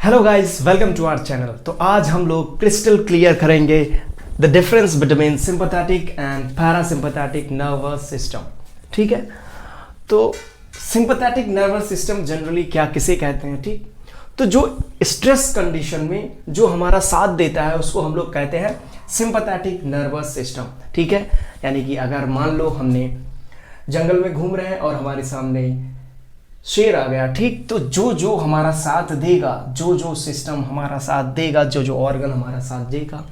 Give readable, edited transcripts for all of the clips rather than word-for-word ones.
Hello guys, welcome to our channel. तो आज हम लोग क्रिस्टल क्लियर करेंगे the difference between sympathetic and parasympathetic nervous system. ठीक है, तो सिंपैथेटिक नर्वस सिस्टम जनरली क्या किसे कहते हैं? ठीक, तो जो स्ट्रेस कंडीशन में जो हमारा साथ देता है उसको हम लोग कहते हैं सिंपैथेटिक नर्वस सिस्टम। ठीक है, यानी कि अगर मान लो हमने जंगल में घूम रहे हैं और हमारे सामने शेर आ गया, ठीक, तो जो जो हमारा साथ देगा, जो जो सिस्टम हमारा साथ देगा, जो जो ऑर्गन हमारा साथ देगा,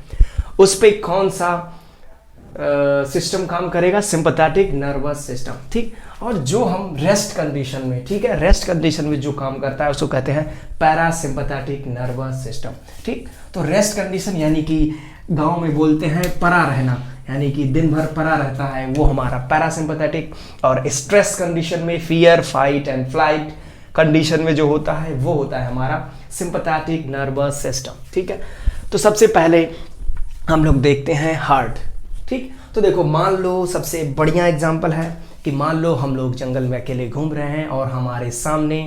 उस पे कौन सा सिस्टम काम करेगा? Sympathetic nervous system. ठीक, और जो हम रेस्ट कंडीशन में, ठीक है, रेस्ट कंडीशन में जो काम करता है उसको कहते हैं पैरासिम्पैथेटिक नर्वस सिस्टम। ठीक, तो रेस्ट कंडीशन यानी कि गांव में बोलते हैं परा रहना, यानी कि दिन भर परा रहता है, वो हमारा पैरासिम्पैथेटिक। और स्ट्रेस कंडीशन में fear, fight and flight condition में जो होता है वो होता है हमारा सिंपैथेटिक नर्वस सिस्टम। ठीक है, तो सबसे पहले हम लोग देखते हैं हार्ट। ठीक, तो देखो, मान लो सबसे बढ़िया एग्जांपल है कि मान लो हम लोग जंगल में अकेले घूम रहे हैं और हमारे सामने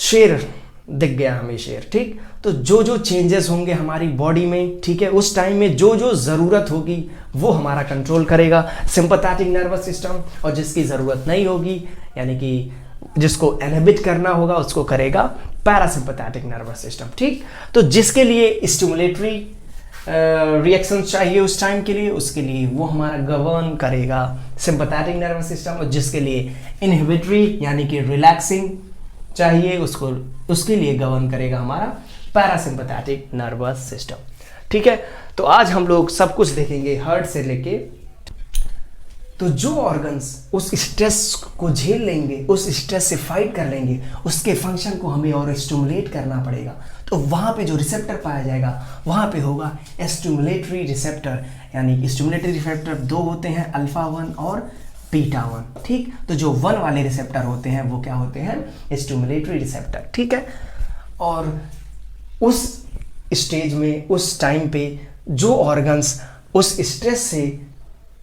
शेर दिख गया, हमें शेर। ठीक, तो जो जो चेंजेस होंगे हमारी बॉडी में, ठीक है, उस टाइम में जो जो ज़रूरत होगी वो हमारा कंट्रोल करेगा सिंपैथेटिक नर्वस सिस्टम, और जिसकी ज़रूरत नहीं होगी यानी कि जिसको इनहिबिट करना होगा उसको करेगा पैरासिम्पैथेटिक नर्वस सिस्टम। ठीक, तो जिसके लिए स्टिमुलेटरी रिएक्शन चाहिए उस टाइम के लिए, उसके लिए वो हमारा गवर्न करेगा सिंपैथेटिक नर्वस सिस्टम, और जिसके लिए इनहिबिटरी यानी कि रिलैक्सिंग चाहिए उसको, उसके लिए गवर्न करेगा हमारा पैरासिम्पैथेटिक नर्वस सिस्टम। ठीक है, तो आज हम लोग सब कुछ देखेंगे हार्ट से लेके, तो जो ऑर्गन्स उस स्ट्रेस को झेल लेंगे, उस स्ट्रेस से फाइट कर लेंगे, उसके फंक्शन को हमें और स्टिमुलेट करना पड़ेगा। तो वहाँ पे जो रिसेप्टर पाया जाएगा वहाँ पे होगा स्टिमुलेटरी रिसेप्टर, यानी स्टिमुलेटरी रिसेप्टर दो होते हैं, अल्फा 1 और बीटा 1। ठीक, तो जो 1 वाले रिसेप्टर होते हैं वो क्या होते हैं? Stimulatory receptor. ठीक है, और उस स्टेज में, उस टाइम पे जो ऑर्गन्स उस स्ट्रेस से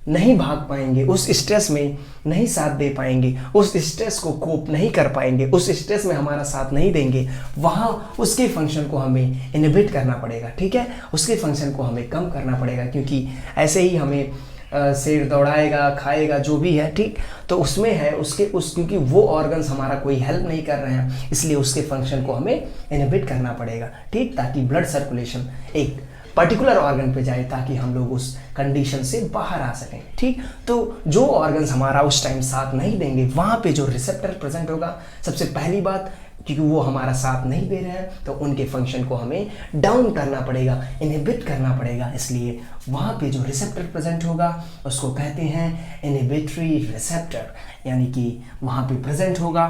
नहीं भाग पाएंगे, उस स्ट्रेस में नहीं साथ दे पाएंगे, उस स्ट्रेस को कोप नहीं कर पाएंगे, उस स्ट्रेस में हमारा साथ नहीं देंगे, वहाँ उसके फंक्शन को हमें इनहिबिट करना पड़ेगा। ठीक है, उसके फंक्शन को हमें कम करना पड़ेगा, क्योंकि ऐसे ही हमें शेर दौड़ाएगा, खाएगा, जो भी है, ठीक, तो उसमें है क्योंकि वो ऑर्गन्स हमारा कोई हेल्प नहीं कर रहे हैं, इसलिए उसके फंक्शन को हमें इनहिबिट करना पड़ेगा। ठीक, ताकि ब्लड सर्कुलेशन एक पर्टिकुलर ऑर्गन पे जाए, ताकि हम लोग उस कंडीशन से बाहर आ सकें। ठीक, तो जो ऑर्गन्स हमारा उस टाइम साथ नहीं देंगे, वहाँ पे जो रिसेप्टर प्रेजेंट होगा, सबसे पहली बात, क्योंकि वो हमारा साथ नहीं दे रहे हैं तो उनके फंक्शन को हमें डाउन करना पड़ेगा, इनहिबिट करना पड़ेगा, इसलिए वहाँ पे जो रिसेप्टर प्रेजेंट होगा उसको कहते हैं इनहिबिटरी रिसेप्टर, यानी कि वहाँ पे प्रेजेंट होगा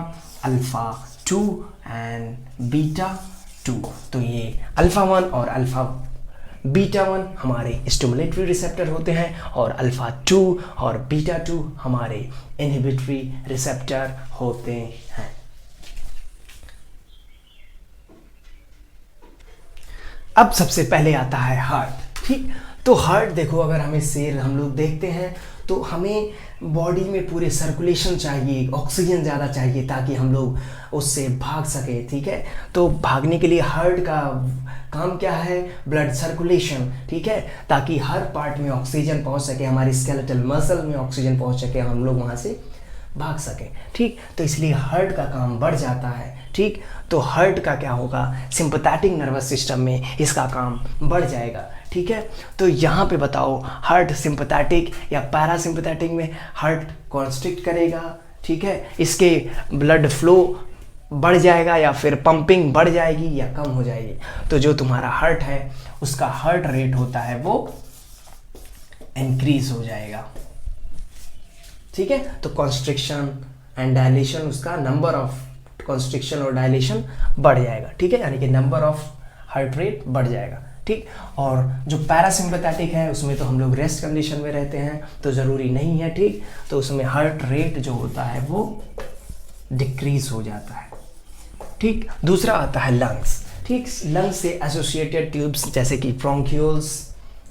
अल्फा 2 एंड बीटा 2। तो ये अल्फा 1 और अल्फा बीटा 1 हमारे स्टिमुलेटरी रिसेप्टर होते हैं, और अल्फा 2 और बीटा 2 हमारे इनहिबिटरी रिसेप्टर होते हैं। अब सबसे पहले आता है हार्ट। ठीक, तो हार्ट देखो, अगर हमें शेर हम लोग देखते हैं तो हमें बॉडी में पूरे सर्कुलेशन चाहिए, ऑक्सीजन ज़्यादा चाहिए ताकि हम लोग उससे भाग सके। ठीक है, तो भागने के लिए हार्ट का काम क्या है? Blood circulation. ठीक है, ताकि हर पार्ट में ऑक्सीजन पहुंच सके, हमारी स्केलेटल मसल में ऑक्सीजन पहुंच सके, हम लोग वहाँ से भाग सकें। ठीक, तो इसलिए हार्ट का काम बढ़ जाता है। ठीक, तो हार्ट का क्या होगा? सिंपैथेटिक नर्वस सिस्टम में इसका काम बढ़ जाएगा। ठीक है, तो यहाँ पे बताओ, हार्ट सिंपैथेटिक या पैरासिम्पैथेटिक में हार्ट कॉन्स्ट्रिक्ट करेगा। ठीक है, इसके ब्लड फ्लो बढ़ जाएगा या फिर पंपिंग बढ़ जाएगी या कम हो जाएगी। तो जो तुम्हारा हार्ट है उसका हार्ट रेट होता है वो इंक्रीज हो जाएगा। ठीक है, तो कॉन्स्ट्रिक्शन एंड डायलेशन, उसका नंबर ऑफ कॉन्स्ट्रिक्शन और डायलेशन बढ़ जाएगा। ठीक है, यानी कि नंबर ऑफ हार्ट रेट बढ़ जाएगा। ठीक, और जो पैरासिम्पैथेटिक है उसमें तो हम लोग रेस्ट कंडीशन में रहते हैं तो ज़रूरी नहीं है। ठीक, तो उसमें हार्ट रेट जो होता है वो डिक्रीज हो जाता है। ठीक, दूसरा आता है लंग्स। ठीक, लंग्स से एसोसिएटेड ट्यूब्स जैसे कि ब्रोंक्यूल्स,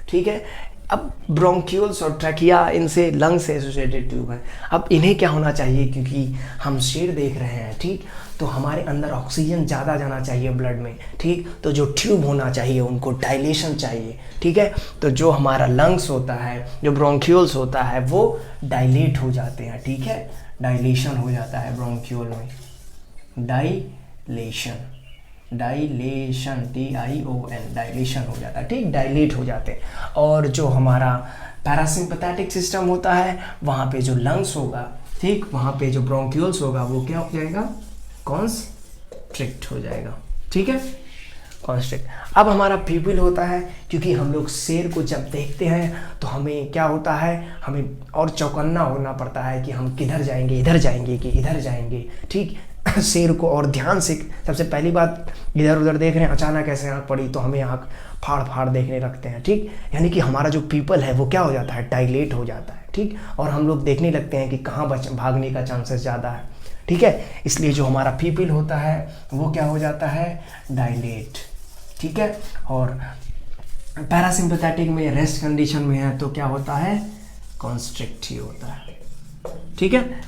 ठीक है, अब ब्रोंक्यूल्स और ट्रैकिया इनसे लंग से एसोसिएटेड ट्यूब है। अब इन्हें क्या होना चाहिए, क्योंकि हम शेर देख रहे हैं, ठीक, तो हमारे अंदर ऑक्सीजन ज़्यादा जाना चाहिए ब्लड में, ठीक, तो जो ट्यूब होना चाहिए उनको डायलेशन चाहिए, ठीक है। तो जो हमारा लंग्स होता है, जो ब्रोंक्यूल्स होता है वो डायलेट हो जाते हैं, ठीक है, डायलेशन हो जाता है ब्रोंक्यूल में, डायलेशन TION डायलेशन हो जाता है, ठीक, डायलेट हो जाते हैं। और जो हमारा पैरासिम्पैथेटिक सिस्टम होता है वहाँ पे जो लंग्स होगा, ठीक, वहाँ पे जो ब्रोंक्यूल्स होगा वो क्या हो जाएगा, कॉन्स्ट्रिक्ट हो जाएगा, ठीक है, कॉन्स्ट्रिक्ट। अब हमारा प्यूपिल होता है, क्योंकि हम लोग शेर को जब देखते हैं तो हमें क्या होता है, हमें और चौकन्ना होना पड़ता है कि हम किधर जाएंगे, इधर जाएंगे कि इधर जाएंगे, ठीक, शेर को और ध्यान से, सबसे पहली बात इधर उधर देख रहे हैं, अचानक ऐसे आँख पड़ी तो हमें आँख फाड़ फाड़ देखने लगते हैं, ठीक, यानी कि हमारा जो पीपल है वो क्या हो जाता है, डायलेट हो जाता है, ठीक, और हम लोग देखने लगते हैं कि कहाँ भागने का चांसेस ज़्यादा है, ठीक है। इसलिए जो हमारा पीपल होता है वो क्या हो जाता है, डायलेट, ठीक है। और पैरासिम्पैथेटिक में रेस्ट कंडीशन में है तो क्या होता है, कॉन्स्ट्रिक्ट ही होता है, ठीक है।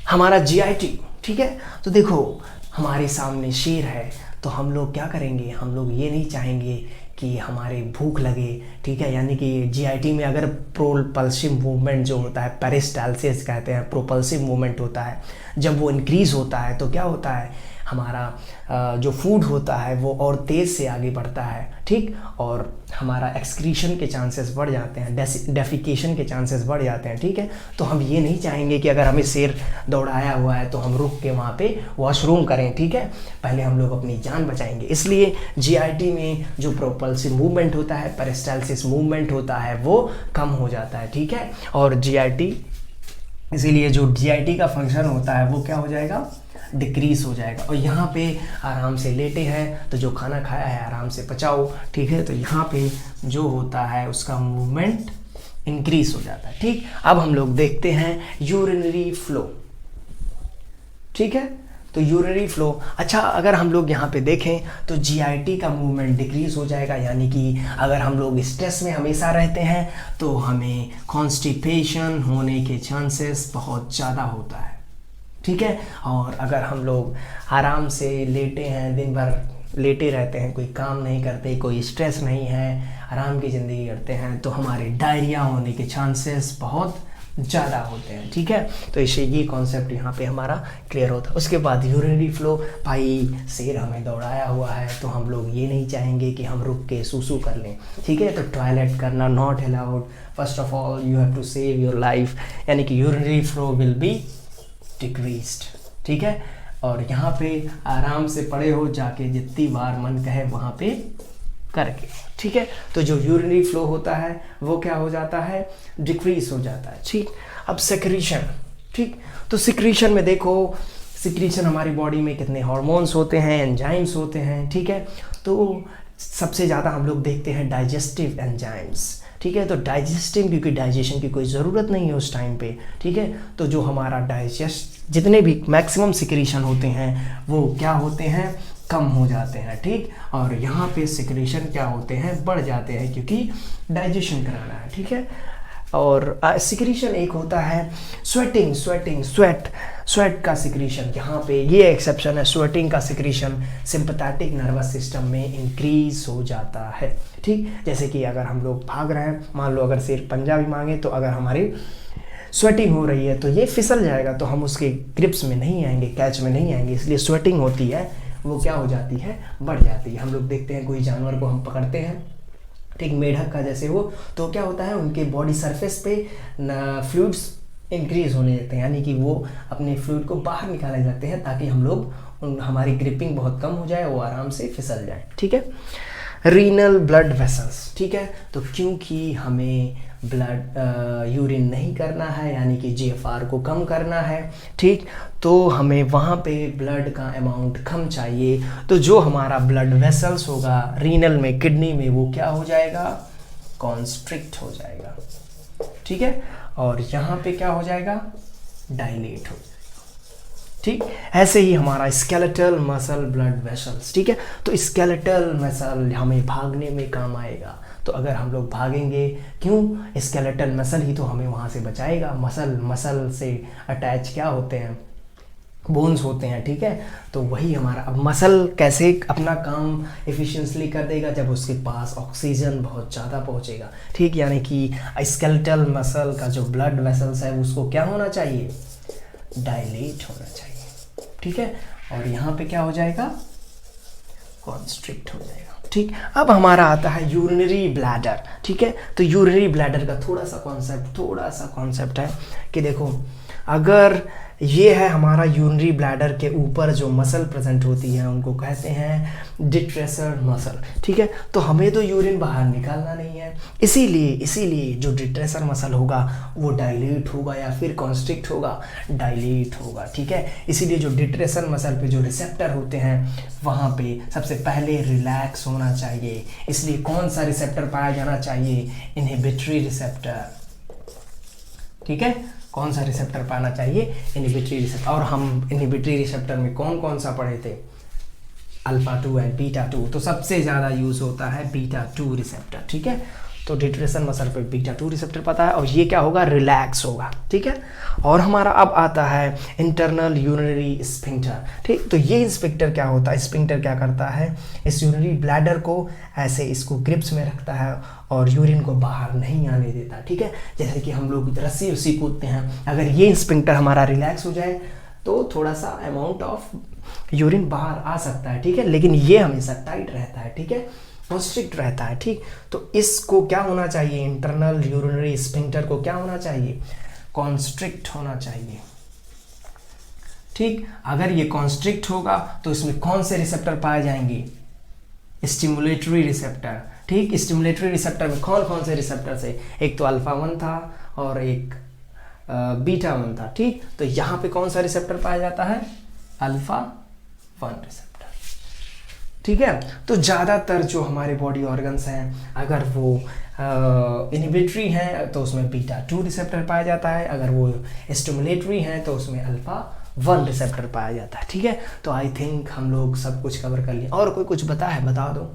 हमारा GIT, ठीक है, तो देखो हमारे सामने शेर है तो हम लोग क्या करेंगे, हम लोग ये नहीं चाहेंगे कि हमारे भूख लगे, ठीक है, यानी कि GIT में अगर प्रोपल्सिव मूवमेंट जो होता है, पेरिस्टाल्सिस कहते हैं, प्रोपल्सिव मूवमेंट होता है, जब वो इंक्रीज़ होता है तो क्या होता है, हमारा जो फूड होता है वो और तेज़ से आगे बढ़ता है, ठीक, और हमारा एक्सक्रीशन के चांसेस बढ़ जाते हैं, डेफिकेशन के चांसेस बढ़ जाते हैं, ठीक है। तो हम ये नहीं चाहेंगे कि अगर हमें शेर दौड़ाया हुआ है तो हम रुक के वहाँ पे वॉशरूम करें, ठीक है, पहले हम लोग अपनी जान बचाएंगे। इसलिए GIT में जो प्रोपल्सिव मूवमेंट होता है, पेरिस्टाल्सिस मूवमेंट होता है वो कम हो जाता है, ठीक है। और GIT, इसीलिए जो GIT का फंक्शन होता है वो क्या हो जाएगा, डिक्रीज हो जाएगा। और यहाँ पे आराम से लेटे हैं तो जो खाना खाया है आराम से पचाओ, ठीक है, तो यहाँ पे जो होता है उसका मूवमेंट इंक्रीज हो जाता है, ठीक। अब हम लोग देखते हैं यूरिनरी फ्लो, ठीक है, तो यूरिनरी फ्लो, अच्छा अगर हम लोग यहाँ पे देखें तो GIT का मूवमेंट डिक्रीज हो जाएगा, यानी कि अगर हम लोग स्ट्रेस में हमेशा रहते हैं तो हमें कॉन्स्टिपेशन होने के चांसेस बहुत ज़्यादा होता है, ठीक है। और अगर हम लोग आराम से लेटे हैं, दिन भर लेटे रहते हैं, कोई काम नहीं करते, कोई स्ट्रेस नहीं है, आराम की ज़िंदगी करते हैं, तो हमारे डायरिया होने के चांसेस बहुत ज़्यादा होते हैं, ठीक है। तो इससे ये कॉन्सेप्ट यहाँ पे हमारा क्लियर होता है। उसके बाद यूरिनरी फ्लो, भाई शेर हमें दौड़ाया हुआ है तो हम लोग ये नहीं चाहेंगे कि हम रुक के सूसू कर लें, ठीक है, तो टॉयलेट करना not allowed. First of all you have to save your life, यानी कि urinary flow will be decreased, ठीक है। और यहाँ पे आराम से पड़े हो, जाके जितनी बार मन कहे वहाँ पे करके, ठीक है। तो जो यूरिनरी फ्लो होता है वो क्या हो जाता है, डिक्रीज हो जाता है, ठीक। अब सेक्रीशन, ठीक, तो सेक्रीशन में देखो, सेक्रीशन हमारी बॉडी में कितने हार्मोन्स होते हैं, एंजाइम्स होते हैं, ठीक है। तो सबसे ज़्यादा हम लोग देखते हैं डाइजेस्टिव एंजाइम्स, ठीक है, तो डाइजेस्टिव, क्योंकि डाइजेशन की कोई ज़रूरत नहीं है उस टाइम पे, ठीक है। तो जो हमारा डाइजेस्ट, जितने भी मैक्सिमम सिक्रीशन होते हैं वो क्या होते हैं, कम हो जाते हैं, ठीक। और यहाँ पे सिक्रीशन क्या होते हैं, बढ़ जाते हैं, क्योंकि डाइजेशन कराना है, ठीक है। और सिक्रीशन एक होता है स्वेटिंग, स्वेट का सिक्रीशन, यहाँ पे ये एक्सेप्शन है, स्वेटिंग का सिक्रीशन सिंपैथेटिक नर्वस सिस्टम में इंक्रीज हो जाता है, ठीक। जैसे कि अगर हम लोग भाग रहे हैं, मान लो अगर शेर पंजा भी मांगे, तो अगर हमारी स्वेटिंग हो रही है तो ये फिसल जाएगा, तो हम उसके ग्रिप्स में नहीं आएंगे, कैच में नहीं आएंगे, इसलिए स्वेटिंग होती है वो क्या हो जाती है, बढ़ जाती है। हम लोग देखते हैं कोई जानवर को हम पकड़ते हैं, ठीक, मेढक का जैसे हो, तो क्या होता है उनके बॉडी सरफेस पे फ्लूइड्स इंक्रीज होने लगते हैं, यानी कि वो अपने फ्लूइड को बाहर निकाले जाते हैं ताकि हम लोग हमारी ग्रिपिंग बहुत कम हो जाए, वो आराम से फिसल जाए, ठीक है। रीनल ब्लड वेसल्स, ठीक है, तो क्योंकि हमें ब्लड यूरिन नहीं करना है, यानी कि GFR को कम करना है, ठीक, तो हमें वहाँ पे ब्लड का अमाउंट कम चाहिए, तो जो हमारा ब्लड वेसल्स होगा रीनल में, किडनी में, वो क्या हो जाएगा, कॉन्स्ट्रिक्ट हो जाएगा, ठीक है। और यहाँ पे क्या हो जाएगा, डायलेट हो जाएगा, ठीक। ऐसे ही हमारा स्केलेटल मसल ब्लड वेसल्स, ठीक है, तो स्केलेटल मसल हमें भागने में काम आएगा, तो अगर हम लोग भागेंगे, क्यों, स्केलेटल मसल ही तो हमें वहाँ से बचाएगा। मसल से अटैच क्या होते हैं, बोन्स होते हैं, ठीक है। तो वही हमारा, अब मसल कैसे अपना काम एफिशिएंटली कर देगा, जब उसके पास ऑक्सीजन बहुत ज़्यादा पहुंचेगा, ठीक। यानी कि स्केलेटल मसल का जो ब्लड वेसल्स है उसको क्या होना चाहिए, डायलेट होना चाहिए, ठीक है। और यहाँ पे क्या हो जाएगा, कॉन्स्ट्रिक्ट हो जाएगा, ठीक। अब हमारा आता है यूरिनरी ब्लैडर, ठीक है। तो यूरिनरी ब्लैडर का थोड़ा सा कॉन्सेप्ट है कि देखो, अगर ये है हमारा यूरिनरी ब्लैडर के ऊपर जो मसल प्रेजेंट होती है उनको कहते हैं डिट्रेसर मसल, ठीक है। तो हमें तो यूरिन बाहर निकालना नहीं है, इसीलिए जो डिट्रेसर मसल होगा वो डायलेट होगा या फिर कॉन्स्ट्रिक्ट होगा, डायलेट होगा, ठीक है। इसीलिए जो डिट्रेसर मसल पे जो रिसेप्टर होते हैं वहाँ पे सबसे पहले रिलैक्स होना चाहिए। इसलिए कौन सा रिसेप्टर पाया जाना चाहिए, इनहिबिटरी रिसेप्टर, ठीक है। कौन सा रिसेप्टर पाना चाहिए, इनहिबिटरी रिसेप्टर। और हम इनहिबिटरी रिसेप्टर में कौन सा पढ़े थे, अल्फा 2 एंड बीटा 2। तो सबसे ज़्यादा यूज़ होता है बीटा 2 रिसेप्टर, ठीक है। तो डिट्रेसन मसल पे बीटा 2 रिसेप्टर पता है, और ये क्या होगा, रिलैक्स होगा, ठीक है। और हमारा अब आता है इंटरनल यूरिनरी स्फिंक्टर, ठीक। तो ये स्फिंक्टर क्या होता है, स्फिंक्टर क्या करता है, इस यूरिनरी ब्लैडर को ऐसे इसको ग्रिप्स में रखता है और यूरिन को बाहर नहीं आने देता, ठीक है। जैसे कि हम लोग रस्सी कूदते हैं, अगर ये स्फिंक्टर हमारा रिलैक्स हो जाए तो थोड़ा सा अमाउंट ऑफ यूरिन बाहर आ सकता है, ठीक है। लेकिन ये हमेशा टाइट रहता है, ठीक है, कॉन्स्ट्रिक्ट रहता है, ठीक। तो इसको क्या होना चाहिए, इंटरनल यूरिनरी स्फिंक्टर को क्या होना चाहिए, कॉन्स्ट्रिक्ट होना चाहिए, ठीक। अगर ये कॉन्स्ट्रिक्ट होगा तो इसमें कौन से रिसेप्टर पाए जाएंगे, स्टिमुलेटरी रिसेप्टर, ठीक। स्टिमुलेटरी रिसेप्टर में कौन से रिसेप्टर है, एक तो अल्फा 1 था और एक बीटा 1 था, ठीक। तो यहाँ पे कौन सा रिसेप्टर पाया जाता है, अल्फा 1 रिसेप्टर, ठीक है। तो ज़्यादातर जो हमारे बॉडी ऑर्गन्स हैं अगर वो इनहिबिटरी हैं तो उसमें बीटा 2 रिसेप्टर पाया जाता है, अगर वो स्टिमुलेटरी हैं तो उसमें अल्फा 1 रिसेप्टर पाया जाता है, ठीक है। तो आई थिंक हम लोग सब कुछ कवर कर लिए। और कोई कुछ बता दो।